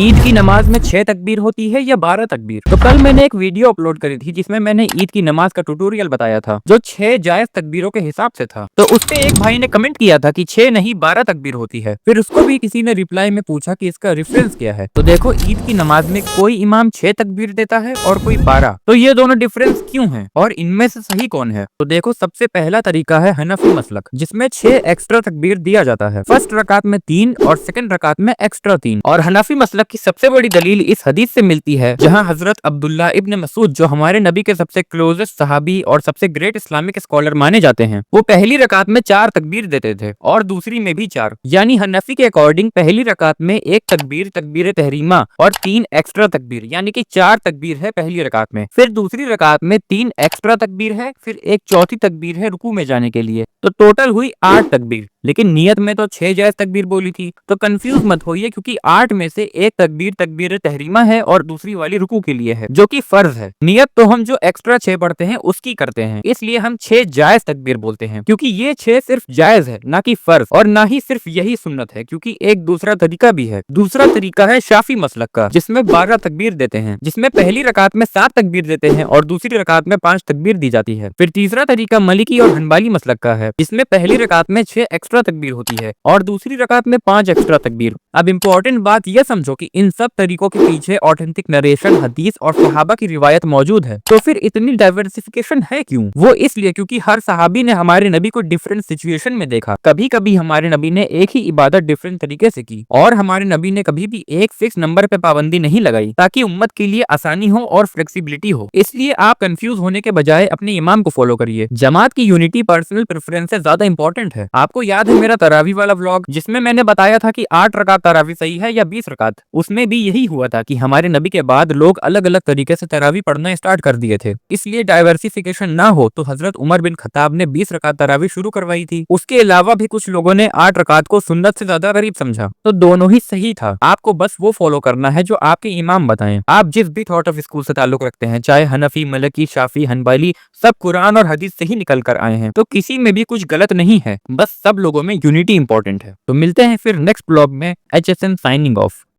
ईद की नमाज में 6 तकबीर होती है या 12 तकबीर। तो कल मैंने एक वीडियो अपलोड करी थी जिसमें मैंने ईद की नमाज का ट्यूटोरियल बताया था जो 6 जायज तकबीरों के हिसाब से था। तो उस पे एक भाई ने कमेंट किया था कि 6 नहीं 12 तकबीर होती है। फिर उसको भी किसी ने रिप्लाई में पूछा कि इसका रेफरेंस क्या है। तो देखो, ईद की नमाज में कोई इमाम 6 तकबीर देता है और कोई 12। तो ये दोनों डिफरेंस क्यों है और इनमें से सही कौन है? तो देखो, सबसे पहला तरीका है हनफी मसलक, जिसमें 6 एक्स्ट्रा तकबीर दिया जाता है। फर्स्ट रकात में 3 और सेकंड रकात में एक्स्ट्रा 3। और हनफी मसलक की सबसे बड़ी दलील इस हदीस से मिलती है जहां हजरत अब्दुल्ला इब्न मसूद, जो हमारे नबी के सबसे क्लोजेस्ट सहाबी और सबसे ग्रेट इस्लामिक स्कॉलर माने जाते हैं, वो पहली रकात में 4 तकबीर देते थे और दूसरी में भी 4। यानी हनफी के अकॉर्डिंग पहली रकात में 1 तकबीर तकबीर तहरीमा और 3 एक्स्ट्रा तकबीर, यानी कि 4 तकबीर है पहली रकात में। फिर दूसरी रकात में 3 एक्स्ट्रा तकबीर है, फिर एक चौथी तकबीर है रुकू में जाने के लिए। तो टोटल हुई 8 तकबीर। लेकिन नियत में तो 6 जायज तकबीर बोली थी। तो कंफ्यूज मत होइए, क्योंकि 8 में से एक तकबीर तकबीर तहरीमा है और दूसरी वाली रुकू के लिए है, जो कि फर्ज है। नियत तो हम जो एक्स्ट्रा 6 पढ़ते हैं उसकी करते हैं, इसलिए हम 6 जायज तकबीर बोलते हैं, क्योंकि ये 6 सिर्फ जायज है, ना कि फर्ज, और ना ही सिर्फ यही सुन्नत है, क्योंकि एक दूसरा तरीका भी है। दूसरा तरीका है शाफी मसलक का, जिसमें 12 तकबीर देते हैं, जिसमें पहली रकात में 7 तकबीर देते हैं और दूसरी रकात में 5 तकबीर दी जाती है। फिर तीसरा तरीका मलिकी और हनबाली मसलक का है, जिसमें पहली रकात में 6 एक्स्ट्रा तकबीर होती है और दूसरी रकात में 5 एक्स्ट्रा तकबीर। अब इम्पोर्टेंट बात यह समझो कि इन सब तरीकों के पीछे ऑथेंटिक नरेशन, हदीस और सहाबा की रिवायत मौजूद है। तो फिर इतनी डाइवर्सिफिकेशन है क्यों? वो इसलिए क्योंकि हर सहाबी ने हमारे नबी को डिफरेंट सिचुएशन में देखा। कभी कभी हमारे नबी ने एक ही इबादत डिफरेंट तरीके से की, और हमारे नबी ने कभी भी एक फिक्स नंबर पे पाबंदी नहीं लगाई, ताकि उम्मत के लिए आसानी हो और फ्लेक्सिबिलिटी हो। इसलिए आप कंफ्यूज होने के बजाय अपने इमाम को फॉलो करिए। जमात की यूनिटी पर्सनल प्रेफरेंस से ज्यादा इंपॉर्टेंट है। आपको याद है मेरा तरावी वाला व्लॉग, जिसमें मैंने बताया था कि 8 रकात तरावी सही है या 20 रकात? उसमें भी यही हुआ था कि हमारे नबी के बाद लोग अलग अलग तरीके से तरावी पढ़ना स्टार्ट कर दिए थे। इसलिए डाइवर्सिफिकेशन ना हो तो हजरत उमर बिन खत्ताब ने 20 रकात तरावी शुरू करवाई थी। उसके अलावा भी कुछ लोगों ने 8 रकात को सुन्नत से ज्यादा गरीब समझा। तो दोनों ही सही था, आपको बस वो फॉलो करना है जो आपके इमाम बताएं। आप जिस भी थॉट ऑफ स्कूल से ताल्लुक रखते हैं, चाहे हनफी, मलकी, शाफी, हनबली, सब कुरान और हदीस से ही निकल कर आए हैं, तो किसी में भी कुछ गलत नहीं है। बस सब लोगों में यूनिटी इंपॉर्टेंट है। तो मिलते हैं फिर नेक्स्ट ब्लॉग में। HSN signing off.